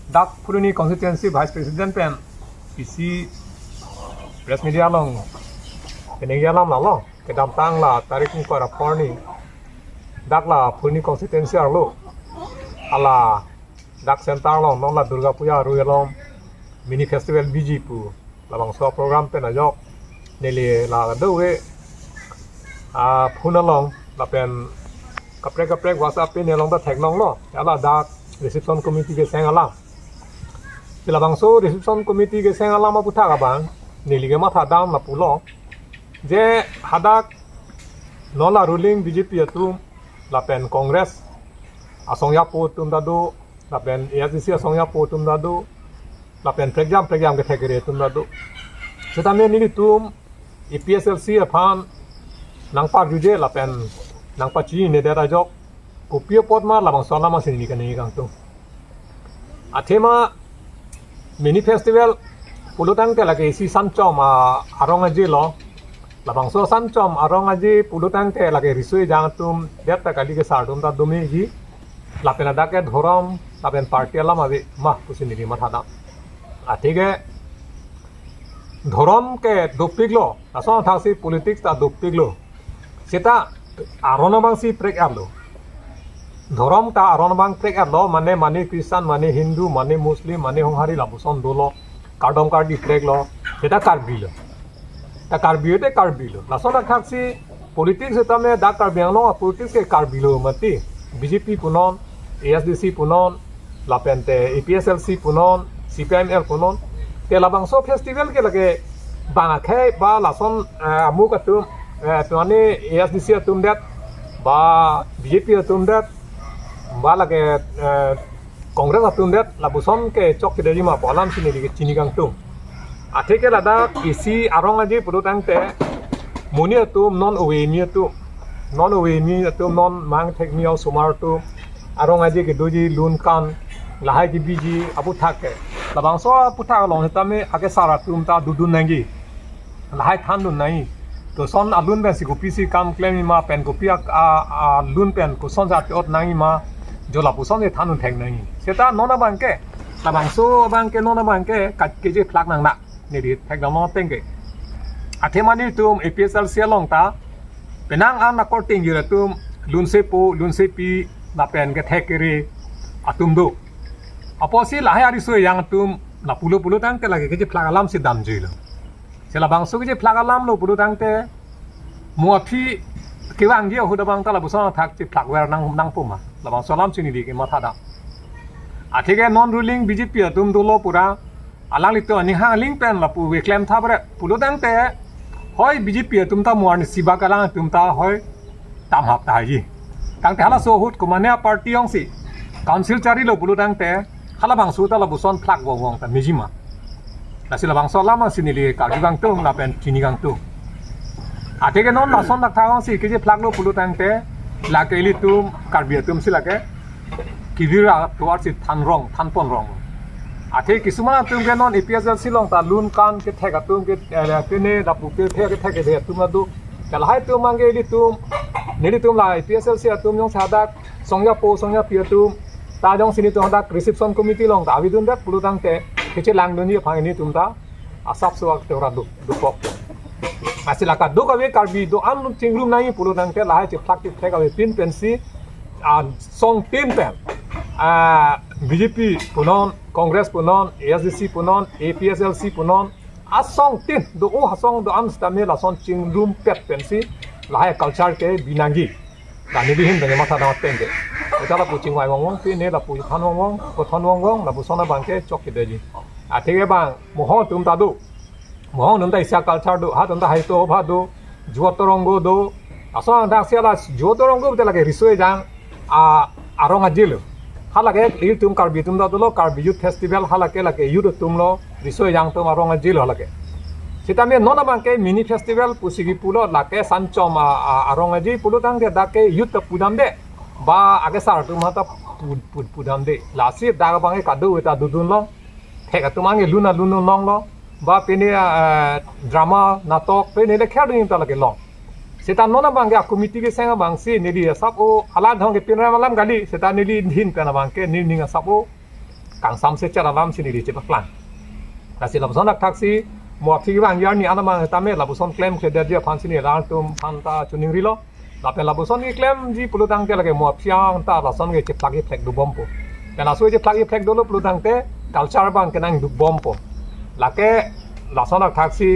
Dak Puruni Constituency Vice President pen isi press media long penegya lam lo kedam tang la tarik ni ko rapor ni dak la Puruni Constituency arlo ala dak center long non la Durga Puja ruelom mini festival BGP labang so program pen ajok nele la dowe phunalong la pen kaprek WhatsApp pe nelong da thek long lo ala dak reception committee ke seng alam sila bangso reception committee ke seng alam aputa ka bang nilige matha dam la pulo je hadak nola ruling BJP atum la pen congress asongya po tum dadu la pen ASDC asongya po tum dadu la pen program ke thekere tum dadu setame ni tum EPSLC aphan nangpa juje la pen nangpa chi ne da jok kopio pot ma labang sola ma sini kan ni kang tu athema mini festival pulutang te lagi si sanchom arong aji lo labang so sanchom arong aji pulutang te lagi risui jang tum det ta kali ke sardum ta dumi ji lapena da ke dhoram lapen party alam ave ma kusini ni mathada atige dhoram ke dopiglo aso thasi politics ta dopiglo seta arona bang si prek arlo ধরম তা আরন বাং প্রেক আলো মানে খ্রিস্টান মানে হিন্দু মানে মুসলিম মানে হংহারি লাবুসন দোলো কার্ডম কার্ডি প্রেক লো সেটা কারবিলো তা কারবিলো লাসন থাকছি পলিটিক্স এটামে দা কারবিয়ানো পলিটিক্স কে কারবিলো মতি বিজেপি পুনন ASDC পুনন লাপেনতে APSLC পুনন CPIML পুনন তে লাবাংসো ফেস্টিভ্যাল কে লাগে বাঙাখে বা লাসন আমুক আতুম মানে ASDC আতুম দেত বা বিজেপি আতুম দেত bala ke kongres atun det labuson ke chok ke derima polam sini di chini kang tum athe ke lada isi arong aji pudutang te muni atum non away mi atum non mang technial sumar tu arong aji ke doji lun kan lahai ki biji abu thake labang so putha long hetame ake sara tum ta dudun nangi lahai than dun nai to son alun ben si gopi si kam claim ma pen gopi lun pen ko son ja ot nangi ma jola puson e thanun thek nai seta nona bangke labang so bangke nona bangke kat ke je plak nang na ni di thek dam tengke athemani tum APSLC long ta penang an na korting yura tum lun se pi na pen ke thek re atum do aposi lahi ari so yang tum na pulo tang ke lage ke je plak alam si dam jilo sela bang so ke je plak alam lo pulo tang te muapi kiwang dia huda bang ta labuson thak je plak wer nang puma labang solam sini di ke mathada athige non ruling BJP atum dolo pura alang lito ani hang ling pen la pu we claim tha bare pulodang te hoi BJP atum ta muar ni siba kalang atum ta hoi tam hap ta ji tang te hala so hut kumania party ong si council chari lo pulodang te hala bang su ta labuson plak wong ta mijima la sila bang solam sini li ka jugang tum la pen chini gang tu athige non la son dak thang si ke je plak lo pulodang te la ke li tum karbia tum sila ke kidira tuar si than pon rong athe kisuma tum ke non APSLC long ta lun kan ke theka tum ke tene da pu ke theke de tum adu kal hai tum mangi li tum neli tum la APSLC tum yong sada songya pi tum ta jong sini tum da reception committee long ta avidun da pulutang te ke lang doni phang ni tum ta asap so ak tora du pok asila ka do ka we karbi do an chingrum nai pulutang te lahai che flak ti theka we pin pensi song tin pen BJP punon Congress punon ASDC punon APSLC punon asong tin do o hasong do am stame la son chingrum pet pensi lahai culture ke binangi da ni bihin bene matha da tenge eta la puching wai wong ti ne la pu than wong ko thon wong la bu sona bangke chok ke deji athege bang moho tum ta do moho num da isya culture do ha tum da hai to bha do juotorongo do aso da siala juotorongo te lage risoi jang arong ajil halake il tum karbi tum da dolo karbi youth festival halake lake youth tum lo risoi jang tum arong ajil halake sita me nona bangke mini festival pusigi pulo lake sanchom arong aji pulo tang de dake youth pudam de ba age sar tum hata pudam de lasi daga bange kadu eta dudun lo theka tumange luna long lo ba pene drama natok pene le khadin ta lake lo seta nona bangke committee ke senga bangsi nedi sap o ala dhong ke pinra malam gali seta nedi hin kana bangke ni ninga sap o kang sam se cha lam sini di cepat plan nasi labuson nak taksi mua phi bang yar ni anama tame labuson claim ke dia phan sini ral tum phan ta chuning rilo lapen labuson ni claim ji pulutang te lage mua phiang ta lason ge cepak ge flek du bompo dan asu je plagi flek dolo pulutang te culture bang kenang du bompo lake lason nak taksi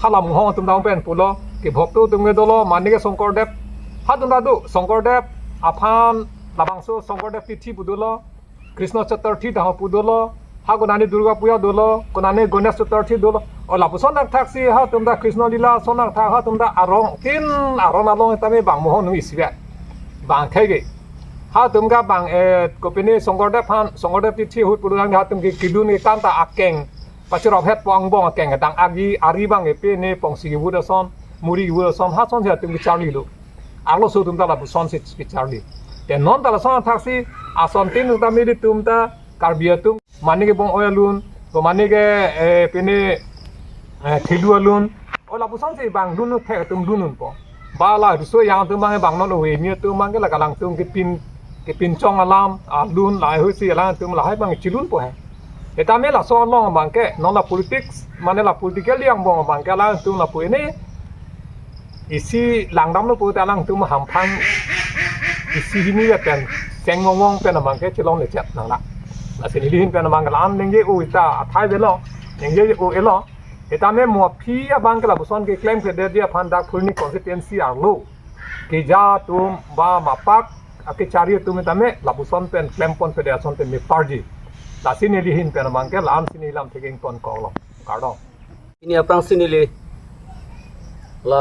halam ho tum daung pen pulo ke bhok tu tum ge dolo mani ge Songkordep ha tum du Songkordep aphan labangso Songkordep tithi budulo Krishna Chaturthi dah pudulo ha gonani Durga Puja dolo konani Ganesh Chaturthi dolo o lapuson nak taksi ha tumda Krishna Lila sonak tha ha tumda arong tin arong along tame bang mohon nu isya bang khege ha tumga bang kopini Songkordep han Songkordep tithi hut pudang ha tum ki kidun ki kanta akeng pachirop het pong bong akeng dang agi ari bang epe ne pongsi gi budason muri gi budason ha son ja tum ki charli lo alo so tumda lapuson se ki charli te non ta lason taksi ason tin tumda mi tumda karbiatum mani ke bong oyalun ko mani ke pene thilu alun ola pusan se bang dunu the tum dunun po bala so yang tum bang bang no we mi tum bang la kalang tum ke pin chong alam alun lai hu si ala tum la hai bang chilun po hai eta me la so long bang ke non la politics mane la political yang bong bang ke la tum la pu ini isi langdam lo pu ta lang tum ham phang isi hini ya pen seng ngong pen bang ke chilong le chat nang la asini lihin pen manggalan nengge u ita athai belo nengge u elo eta me mo phi abang kala buson ke claim ke dia phanda khulni constituency arlo ke ja tum ba mapak ake chari tum tame labuson pen claim pon federation te me parji lasini lihin pen mangke lam sini lam thegeng pon kolo kardo ini apang sini le la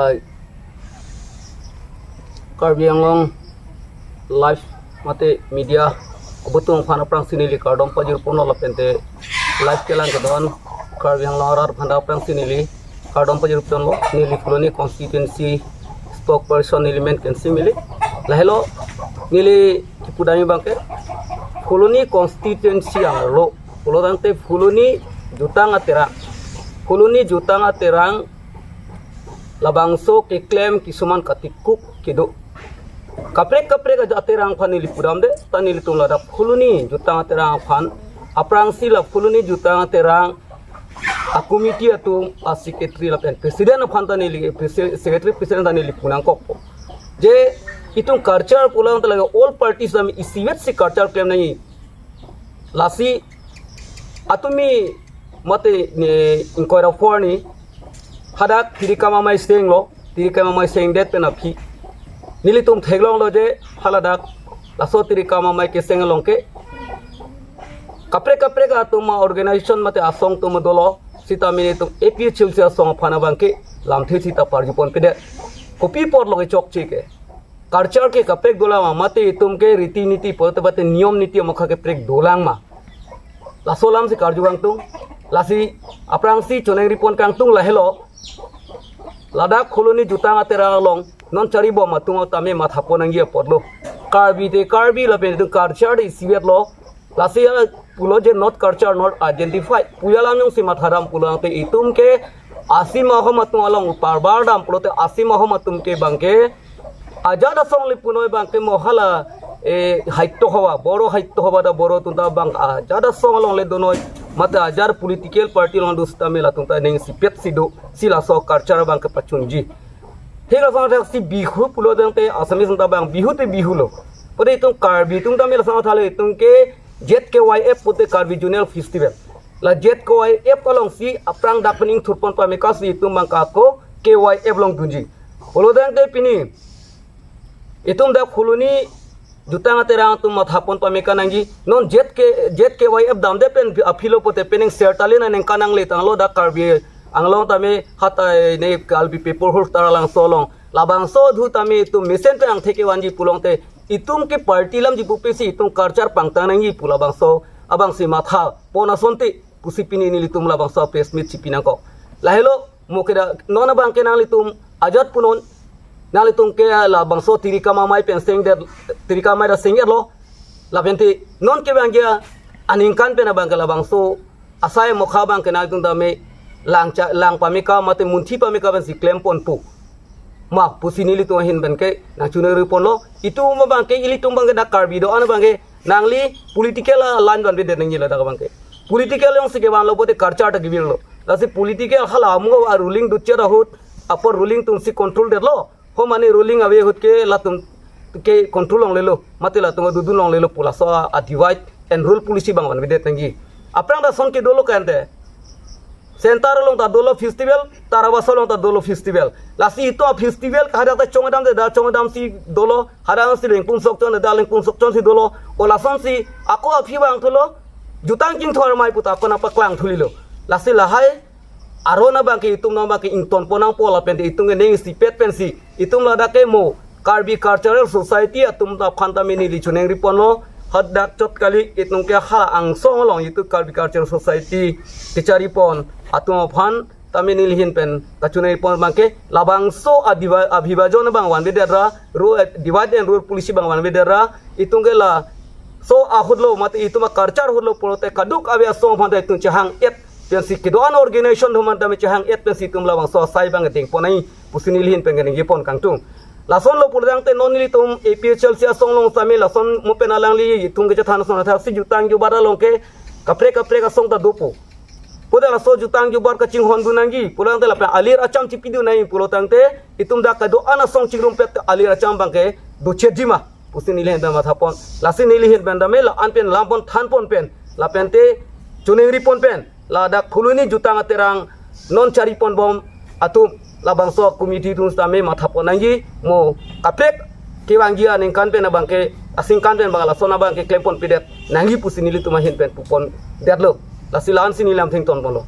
karbianglong live mate media betul fana prang sini li kardom pajur pono la pente live kelan kadon karbiang lorar fana prang sini li kardom pajur pono ni li koloni constituency spokesperson element ken simili la hello ni li kipudami bangke koloni constituency ang lo polodante koloni jutang aterang labangso ke claim kisuman katikuk kido kaprek aja aterang fan ili pudam de tanili tum lada fuluni jutang aterang fan aprang sila fuluni jutang aterang a committee atum a secretary la pen president fan tanili secretary president tanili punang kok je itung culture pulang talaga all parties am isiwet si culture claim nahi lasi atumi mate inquiry for ni hadak tirikama mai steng det pen aphi nili tum theglong lo je haladak laso tirikama mai ke sengalong ke kapre ga tum organization mate asong tum dolo sita mini tum ap chilse asong phana bangke lamthe sita parjupon pede kopi por lo chok chike culture ke kapre dola mate tum ke riti niti potebate niyom niti mokha ke prek dolang ma laso lam si karjuang tum lasi aprang si choneng ripon kang tung la hello ladak koloni jutang aterang long non cari bom matung tame mathapo nangia podlo karbi la pen culture is sivet lo lasi pulo je not culture not identify puyalam yung si matharam pulang te itum ke asim matung along parbardam pulo te asim matung ke bangke ajada song li punoi bangke mohala haitto hawa da boro tunta bang ajada song along le donoi mate ajar political party long dusta mela tunta neng sipet sido sila so culture bangke pachunji hela sang si bihu pulo dengte asami santa bang bihu te bihu lo pode itung karbi tung ta mela sang thale itung ke ZKYF putte karbi junior festival la ZKYF kalong si aprang dapening thurpon pa mekas itung bang kako KYF long dunji pulo dengte pini itung da khuluni jutang aterang tum mathapon pa mekanangi non ZKYF damde pen afilo pote pening sertalina neng kanang le tanglo da karbi anglong tame hata ne kalbi paper hol taralang solong labang so dhu tame tu mesen pe ang theke wanji pulong te itum ke party lam ji pupesi itum culture pangtang nangi pulabang so abang si matha pona sonte pusipini ni litum labang so press meet chipina ko lahelo mokeda nona bang ke nang litum ajat punon nang litum ke labang so tirikama mai penseng der tirikama da senger lo labente non ke bangya aningkan pe na bang labang so asai mokha bang ke na litum dame lang pamika mate munthi pamika ban si claim pon pu ma pusini li to hin ban ke na chuner pon lo itu ma bang ke ili tum bang da karbi do an bang ke nangli political line ban bede nangi la daga bangke political yang sige ban lo bote karcha ta gibir lo lasi political hala amungo a ruling du chera hut upper ruling tum si control de lo ho mane ruling ave hut ke la tum ke control long le lo mate la tum du long le lo pula so a divide and rule policy bang ban bede tangi aprang da son ke dolo kante Sentara long ta dolo festival, Tarawasa long ta dolo festival. Lasi itu a festival kada ta chongadam de da chongadam si dolo, hadang si lengkung sokton da lengkung sokton si dolo. Olason si aku a phibang tulo, jutang king thor mai puta kona pa klang thulilo. Lasi lahai arona bangke itum na bangke ington ponang pola pente itung neng si pet pensi. Itum la da ke mo Karbi Cultural Society atum ta khanta mini li chuneng ripono. Hadak cot kali itong kaya ang song long itu Karbi Cultural Society kicari pon atum phan tamin nilihin pen kacunai pon bangke labang so abhibajon bang wan bedera ru divide and rule polisi bang wan bedera itong kala so ahudlo mate itu ma karchar hudlo polote kaduk abia song phan itong chahang et pen si kidoan organization human dami chahang et pen si tum labang so sai bang ting ponai pusinilihin pen ganing pon kangtung lason lo pulang te non litum APHL sia song long sami lason mo penalang li itung ke chathan song tha si jutang ju bara long ke kapre ka song ta dopo puda la so jutang ju bar ka ching hon bunangi pulang te la pa alir acham chipidu nai pulotang te itum da ka do ana song chingrum pet alir acham bang ke do chejima pusin nilhen da matha pon lasin nilhen banda me la an pen lampon than pon pen la pen te chuning ri pon pen la da khuluni jutang aterang non chari pon bom atum labang so komiti tu stame matha ponangi mo kapek kewangi aning kan pen abang ke asing kan pen bangala sona bang ke klempon pidet nangi pusinili tu mahin pen pupon datlo la silan sinilam thing ton bolo